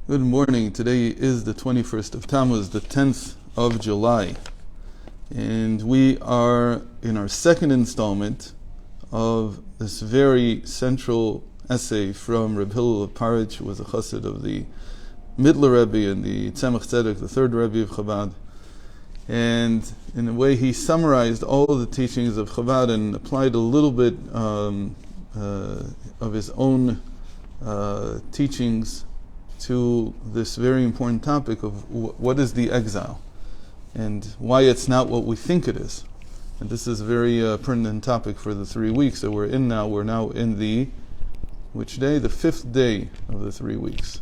Good morning. Today is the 21st of Tammuz, the 10th of July. And we are in our second installment of this very central essay from Reb Hillel of Parich, who was a chassid of the Midler Rebbe and the Tzemach Tzedek, the third Rebbe of Chabad. And in a way he summarized all of the teachings of Chabad and applied a little bit of his own teachings to this very important topic of what is the exile and why it's not what we think it is. And this is a very pertinent topic for the 3 weeks that we're in now. We're now in the, which day? The 5th day of the 3 weeks.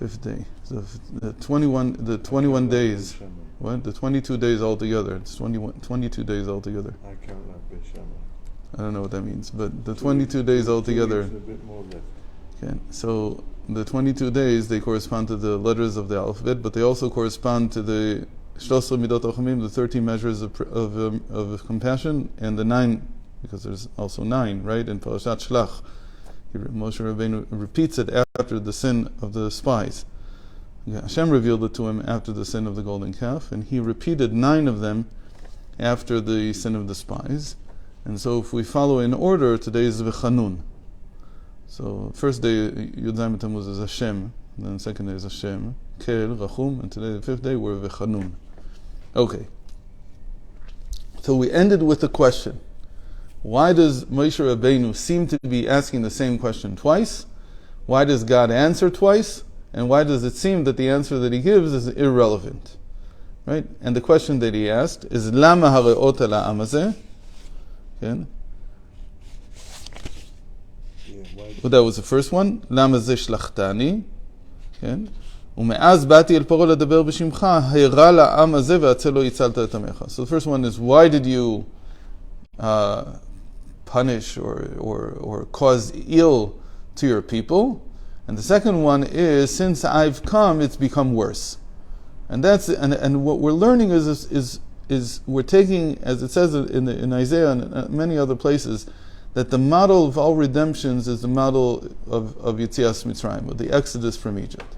5th day. So the 21 days. What? The 22 days altogether. It's 22 days altogether. I count like Bishama. I don't know what that means, but the 22 days altogether. A bit more left. Okay, so the 22 days, they correspond to the letters of the alphabet, but they also correspond to the 13 midot hachamim, the 13 measures of compassion, and the 9, because there's also 9, right? In Parashat Shlach, Moshe Rabbeinu repeats it after the sin of the spies. Hashem revealed it to him after the sin of the golden calf, and he repeated 9 of them after the sin of the spies. And so if we follow in order, today is V'chanun. So first day, Yud Zayin Tammuz is Hashem, and then the second day is Hashem, Kel, Rachum, and today, the 5th day, we're V'chanun. Okay. So we ended with the question. Why does Moshe Rabbeinu seem to be asking the same question twice? Why does God answer twice? And why does it seem that the answer that he gives is irrelevant? Right? And the question that he asked is, Lama hare'ot la'am hazeh? Okay. Well, that was the first one. Lama zeh shlachtani? Okay. ומאז באתי אל פרעה לדבר בשמך, הרע לעם הזה והצל לא הצלת את עמך. So the first one is, why did you punish or cause ill to your people? And the second one is, since I've come, it's become worse. And that's and what we're learning is we're taking, as it says in Isaiah and many other places, that the model of all redemptions is the model of Yetzias Mitzrayim, of the Exodus from Egypt.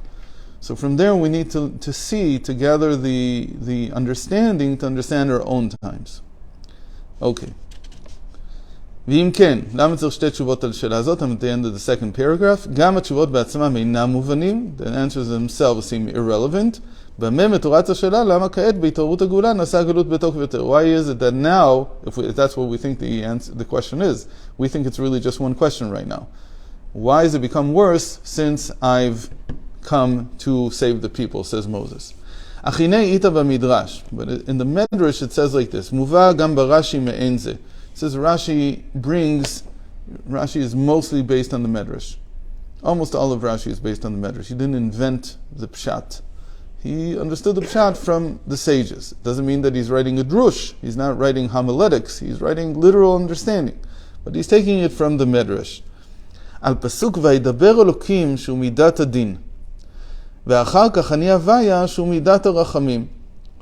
So from there we need to see, to gather the understanding, to understand our own times. Okay. ואם כן, למה צריך שתי תשובות על השאלה הזאת? I'm at the end of the second paragraph. גם התשובות בעצמם אינם מובנים. The answers themselves seem irrelevant. במה מתורת השאלה? למה כעת בהתערבות הגאולה נעשה הגלות בתוקף יותר? Why is it that now, if that's what we think the question is, we think it's really just one question right now. Why has it become worse since I've come to save the people, says Moses. אחיני איתה במדרש. But in the Medrash it says like this. מובא גם ברש"י מעין זה. It says Rashi is mostly based on the Medrash. Almost all of Rashi is based on the Medrash. He didn't invent the Pshat. He understood the Pshat from the sages. It doesn't mean that he's writing a drush. He's not writing homiletics. He's writing literal understanding. But he's taking it from the Medrash. על פסוק וידבר אלוקים שהוא מידת הדין. ואחר כך אני הוויה שהוא מידת הרחמים.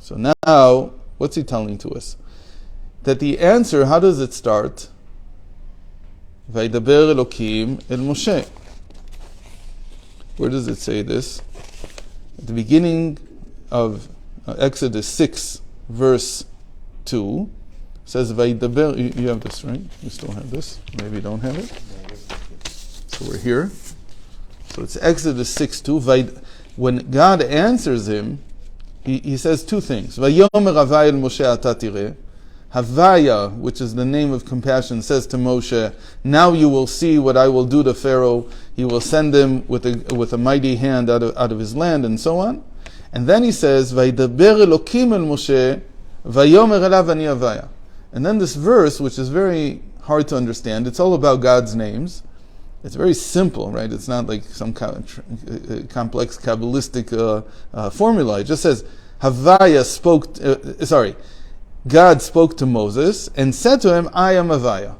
So now, what's he telling to us? That the answer, how does it start? וידבר אלוקים אל משה. Where does it say this? At the beginning of Exodus 6, verse 2, it says וידבר, you have this, right? You still have this? Maybe you don't have it? So we're here. So it's Exodus 6, 2. When God answers him, he says two things. ויאמר הוויה אל משה אתה תראה. Havaya, which is the name of compassion, says to Moshe, now you will see what I will do to Pharaoh. He will send him with a mighty hand out of his land, and so on. And then he says, Vaydaber Elokim el Moshe, Vayomer elav ani Havaya. And then this verse, which is very hard to understand, it's all about God's names. It's very simple, right? It's not like some complex Kabbalistic formula. It just says, Havaya spoke, God spoke to Moses and said to him, I am Havaya.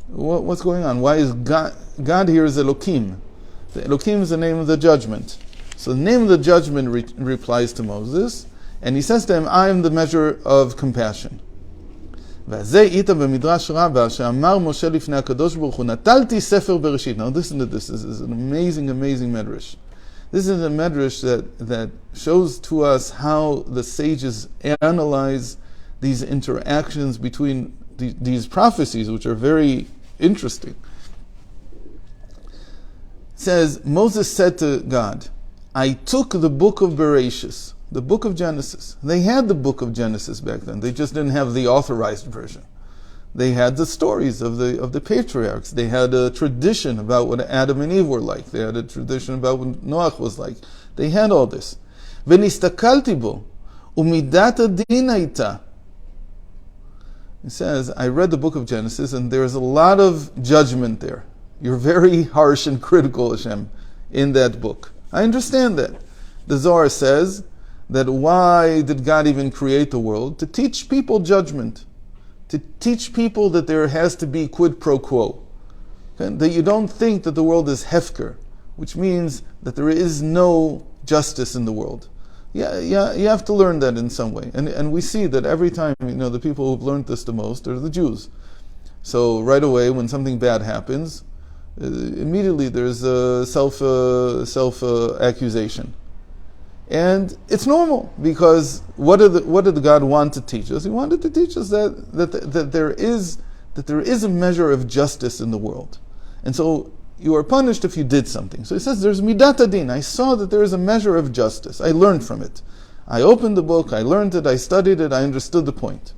What's going on? Why is God here is Elokim? The Elokim is the name of the judgment. So the name of the judgment replies to Moses, and he says to him, I am the measure of compassion. וזה איתה במדרש רבה שאמר משה לפני הקדוש ברוך הוא נטלתי ספר בראשית. Now listen to this. This is an amazing, amazing medrash. This is a medrash that shows to us how the sages analyze these interactions between these prophecies, which are very interesting. It says, Moses said to God, I took the book of Bereshis, the book of Genesis. They had the book of Genesis back then. They just didn't have the authorized version. They had the stories of the patriarchs. They had a tradition about what Adam and Eve were like. They had a tradition about what Noach was like. They had all this. V'nistakalti bo, umidat adin hayta. It says, I read the book of Genesis, and there's a lot of judgment there. You're very harsh and critical, Hashem, in that book. I understand that. The Zohar says that why did God even create the world? To teach people judgment. To teach people that there has to be quid pro quo. Okay? That you don't think that the world is hefker, which means that there is no justice in the world. Yeah, you have to learn that in some way. And we see that every time, the people who've learned this the most are the Jews. So right away, when something bad happens, immediately there's a self-accusation. And it's normal, because what did God want to teach us? He wanted to teach us that there is a measure of justice in the world. And so you are punished if you did something. So he says there's midat adin. I saw that there is a measure of justice. I learned from it. I opened the book, I learned it, I studied it, I understood the point.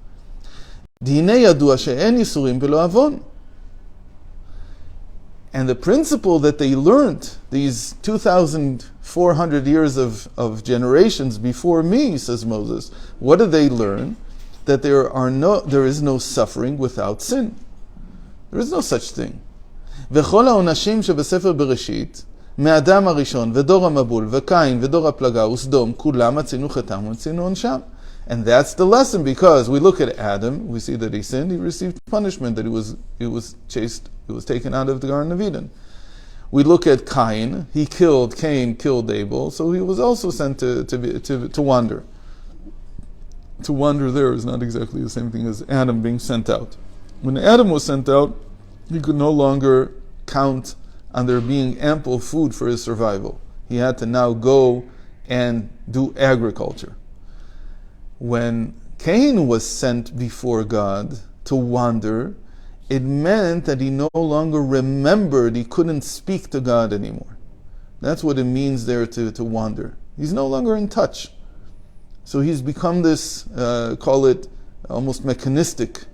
And the principle that they learned, these 2,400 years of generations before me, says Moses, what did they learn? That there is no suffering without sin. There is no such thing. וכל העונשים שבספר בראשית, מאדם הראשון ודור המבול וקין ודור הפלגה וסדום, כולם מצינו חטאם ומצינו עונשם. And that's the lesson, because we look at Adam, we see that he sinned, he received punishment, that he was chased, he was taken out of the Garden of Eden. We look at Cain killed Abel, so he was also sent to wander. To wander there is not exactly the same thing as Adam being sent out. When Adam was sent out, he could no longer count on there being ample food for his survival. He had to now go and do agriculture. When Cain was sent before God to wander, it meant that he no longer remembered, he couldn't speak to God anymore. That's what it means there to wander. He's no longer in touch. So he's become this, call it almost mechanistic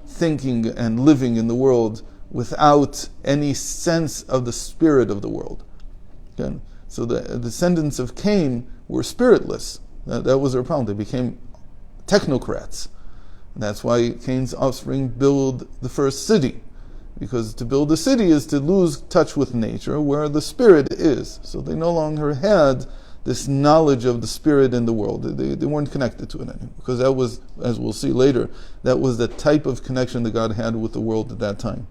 thinking and living in the world without any sense of the spirit of the world. Okay? So the descendants of Cain were spiritless. That was their problem. They became technocrats. And that's why Cain's offspring build the first city. Because to build a city is to lose touch with nature, where the spirit is. So they no longer had this knowledge of the spirit in the world. They weren't connected to it anymore. Because that was, as we'll see later, that was the type of connection that God had with the world at that time.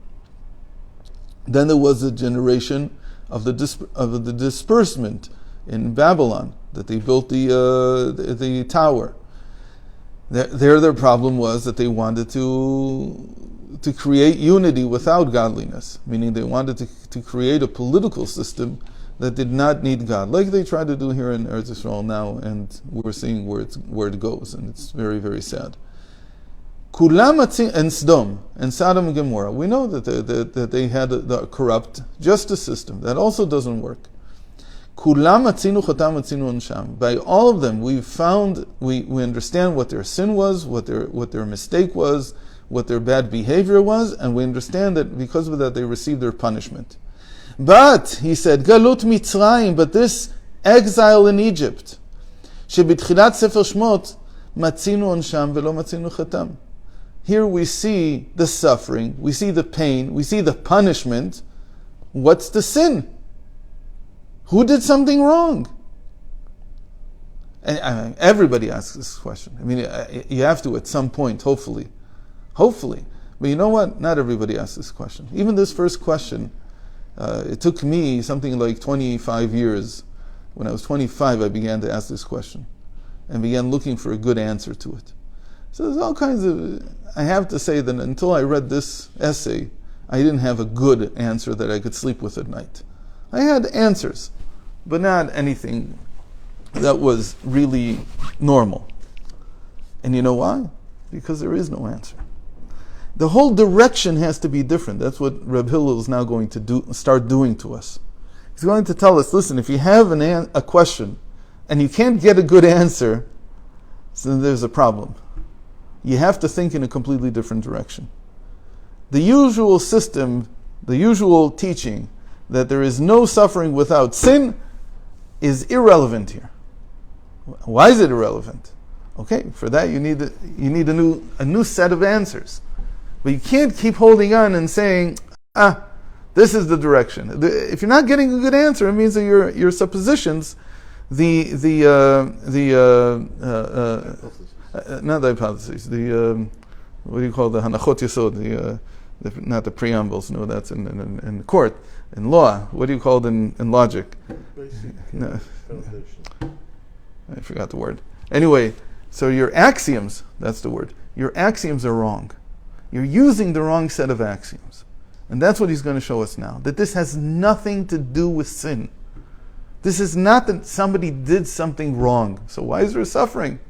Then there was a generation of the disbursement in Babylon, that they built the tower. Their problem was that they wanted to create unity without godliness, meaning they wanted to create a political system that did not need God, like they try to do here in Eretz Yisrael now, and we're seeing where it goes, and it's very, very sad. Kulam and Sodom and Sodom and Gomorrah, we know that they had the corrupt justice system. That also doesn't work. Kulam atzinu chatam atzinu onsham. By all of them, we understand what their sin was, what their mistake was, what their bad behavior was, and we understand that because of that they received their punishment. But he said, Galut Mitzrayim, but this exile in Egypt, shebitchilat Sefer Shmot matzinu onsham velo matzinu chatam. Here we see the suffering, we see the pain, we see the punishment. What's the sin? Who did something wrong? And everybody asks this question. I mean, you have to at some point, hopefully. But you know what? Not everybody asks this question. Even this first question, it took me something like 25 years. When I was 25, I began to ask this question and began looking for a good answer to it. So there's all kinds of... I have to say that until I read this essay, I didn't have a good answer that I could sleep with at night. I had answers, but not anything that was really normal. And you know why? Because there is no answer. The whole direction has to be different. That's what Reb Hillel is now going to start doing to us. He's going to tell us, listen, if you have a question and you can't get a good answer, so then there's a problem. You have to think in a completely different direction. The usual system, the usual teaching that there is no suffering without sin is irrelevant here. Why is it irrelevant? Okay, for that you need a new set of answers. But you can't keep holding on and saying, this is the direction. If you're not getting a good answer, it means that your suppositions, not the hypotheses, what do you call the hanachot yesod, not the preambles, no, that's in court, in law. What do you call it in logic? Basic foundation. I forgot the word. Anyway, so your axioms, that's the word. Your axioms are wrong. You're using the wrong set of axioms. And that's what he's going to show us now. That this has nothing to do with sin. This is not that somebody did something wrong. So why is there suffering?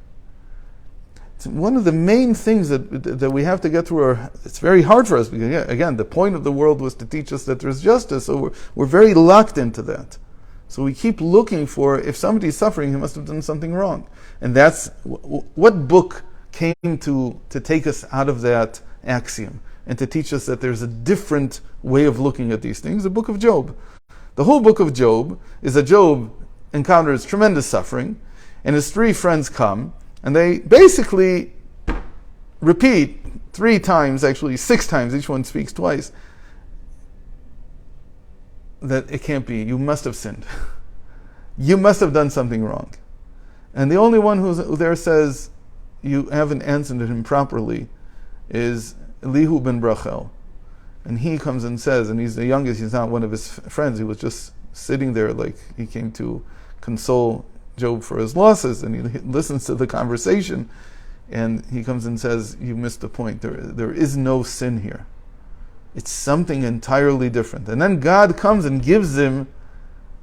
It's one of the main things that we have to get through. It's very hard for us because, again, the point of the world was to teach us that there's justice. So we're very locked into that. So we keep looking for, if somebody's suffering, he must have done something wrong. And that's, what book came to take us out of that axiom and to teach us that there's a different way of looking at these things? The book of Job. The whole book of Job is that Job encounters tremendous suffering, and his three friends come, and they basically repeat 3 times, actually 6 times, each one speaks twice, that it can't be. You must have sinned. You must have done something wrong. And the only one who there says you haven't answered him properly is Elihu ben Brachel. And he comes and says, and he's the youngest, he's not one of his friends, he was just sitting there like he came to console Job for his losses, and he listens to the conversation, and he comes and says, you missed the point. There is no sin here. It's something entirely different. And then God comes and gives him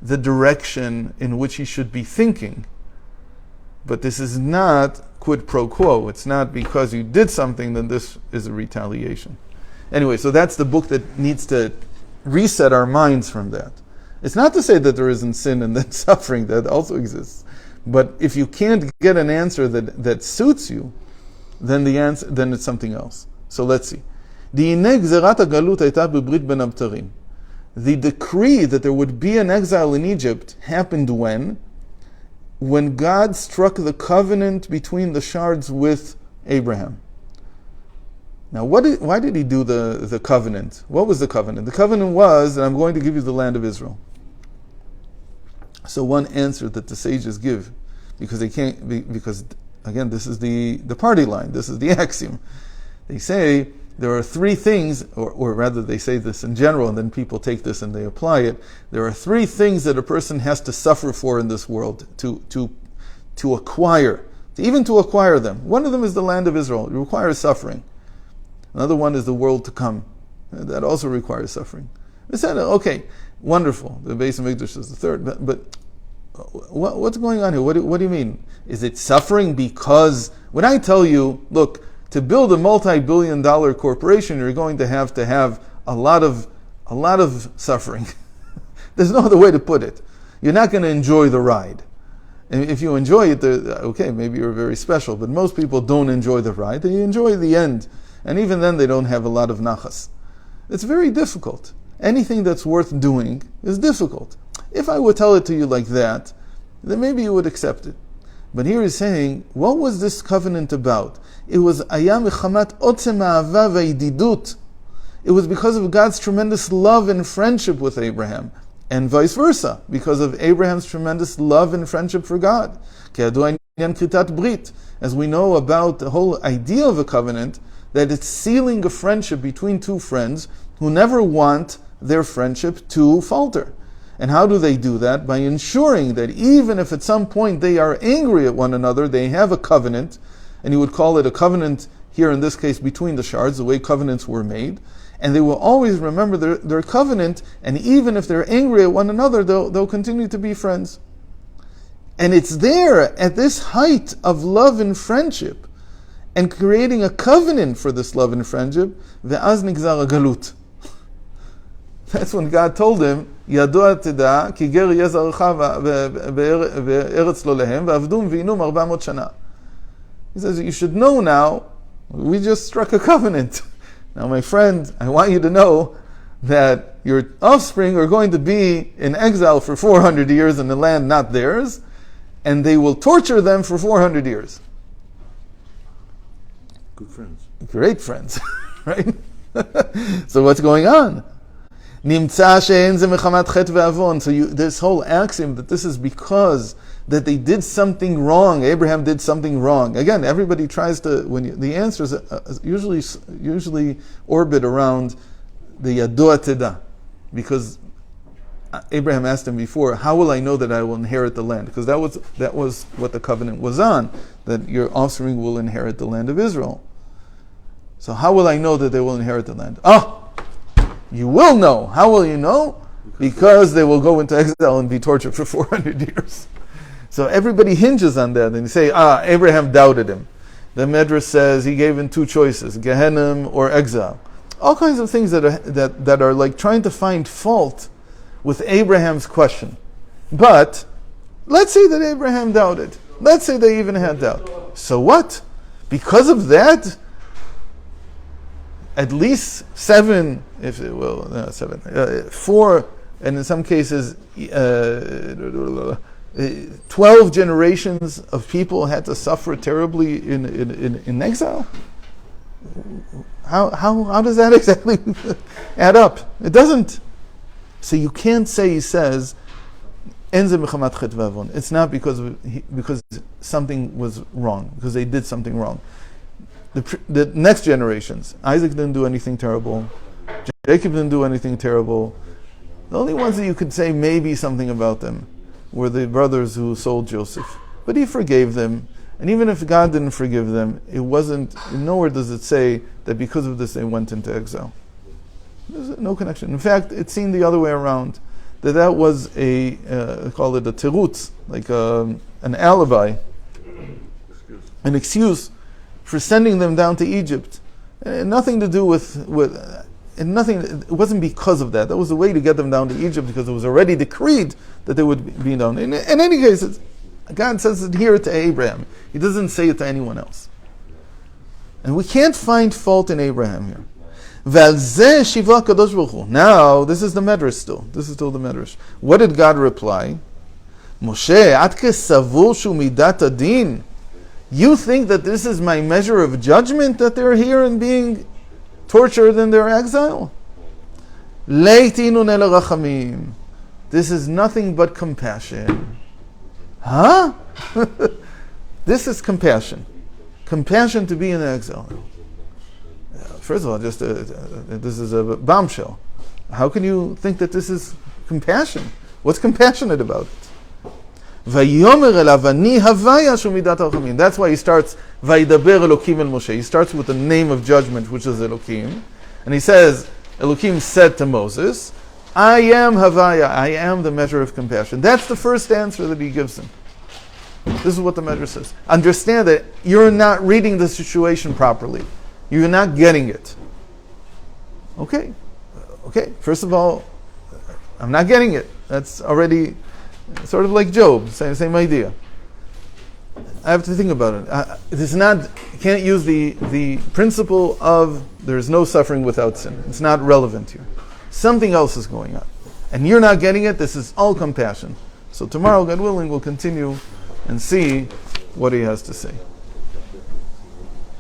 the direction in which he should be thinking. But this is not quid pro quo. It's not because you did something, then this is a retaliation. Anyway, so that's the book that needs to reset our minds from that. It's not to say that there isn't sin and then suffering, that also exists. But if you can't get an answer that suits you, then it's something else. So let's see. The decree that there would be an exile in Egypt happened when God struck the covenant between the shards with Abraham. Now, why did he do the covenant? What was the covenant? The covenant was that I'm going to give you the land of Israel. So one answer that the sages give, because they can't, because again, this is the party line, this is the axiom. They say there are 3 things, or rather they say this in general, and then people take this and they apply it. There are 3 things that a person has to suffer for in this world to acquire, even to acquire them. One of them is the land of Israel. It requires suffering. Another one is the world to come. That also requires suffering. They said, okay, wonderful. The Beis Hamikdash is the third. But what's going on here? What do you mean? Is it suffering because, when I tell you, look, to build a multi-billion-dollar corporation, you're going to have a lot of suffering. There's no other way to put it. You're not going to enjoy the ride. And if you enjoy it, okay, maybe you're very special. But most people don't enjoy the ride. They enjoy the end. And even then, they don't have a lot of nachas. It's very difficult. Anything that's worth doing is difficult. If I would tell it to you like that, then maybe you would accept it. But here he's saying, what was this covenant about? It was ayam mechamat otzem ha'ava ve'yididut. It was because of God's tremendous love and friendship with Abraham, and vice versa, because of Abraham's tremendous love and friendship for God. As we know about the whole idea of a covenant, that it's sealing a friendship between 2 friends who never want their friendship to falter. And how do they do that? By ensuring that even if at some point they are angry at one another, they have a covenant, and you would call it a covenant here in this case between the shards, the way covenants were made. and they will always remember their covenant, and even if they're angry at one another, they'll continue to be friends. And it's there, at this height of love and friendship, and creating a covenant for this love and friendship, ve'az nigzar galut. That's when God told him, Yadua teda, ki ger yezarcha ve'eretz lo lehem, ve'avdum ve'inum 400 shana. He says, you should know now, we just struck a covenant. Now, my friend, I want you to know that your offspring are going to be in exile for 400 years in the land not theirs, and they will torture them for 400 years. Good friends. Great friends, right? So what's going on? So this whole axiom that this is because that they did something wrong, Abraham did something wrong. Again, everybody tries to, the answers usually orbit around the Yadua Teda, because Abraham asked him before, how will I know that I will inherit the land? Because that was what the covenant was on, that your offspring will inherit the land of Israel. So how will I know that they will inherit the land? You will know. How will you know? Because they will go into exile and be tortured for 400 years. So everybody hinges on that, and you say, Abraham doubted him. The Medrash says he gave him two choices, Gehenna or exile. All kinds of things that are like trying to find fault with Abraham's question. But let's say that Abraham doubted. Let's say they even had doubt. So what? Because of that, at least 7, if it will, no, 7, 4, and in some cases 12 generations of people had to suffer terribly in exile. How does that exactly add up? It doesn't. So you can't say, he says, it's not because something was wrong, because they did something wrong. The next generations, Isaac didn't do anything terrible, Jacob didn't do anything terrible. The only ones that you could say maybe something about them were the brothers who sold Joseph. But he forgave them, and even if God didn't forgive them, it wasn't, nowhere does it say that because of this they went into exile. There's no connection. In fact, it's seen the other way around, that was call it a tirutz, like an alibi, an excuse for sending them down to Egypt. Nothing to do with nothing. It wasn't because of that. That was a way to get them down to Egypt, because it was already decreed that they would be down. In any case, God says it here to Abraham. He doesn't say it to anyone else. And we can't find fault in Abraham here. Now, this is the Medrash still. This is still the Medrash. What did God reply? Moshe, atke savur shu midat adin. You think that this is my measure of judgment, that they're here and being tortured in their exile? Leitinun el rachamim. This is nothing but compassion. Huh? This is compassion. Compassion to be in exile. First of all, this is a bombshell. How can you think that this is compassion? What's compassionate about it? That's why he starts Vayidaber Elokim el Moshe. He starts with the name of judgment, which is Elokim, and he says, Elokim said to Moses, I am Havaya, I am the measure of compassion. That's the first answer that he gives him. This is what the Medrash says. Understand that you're not reading the situation properly. You're not getting it. Okay. First of all, I'm not getting it. That's already sort of like Job, same idea. I have to think about it. You can't use the principle of there is no suffering without sin. It's not relevant here. Something else is going on. And you're not getting it. This is all compassion. So tomorrow, God willing, we'll continue and see what he has to say.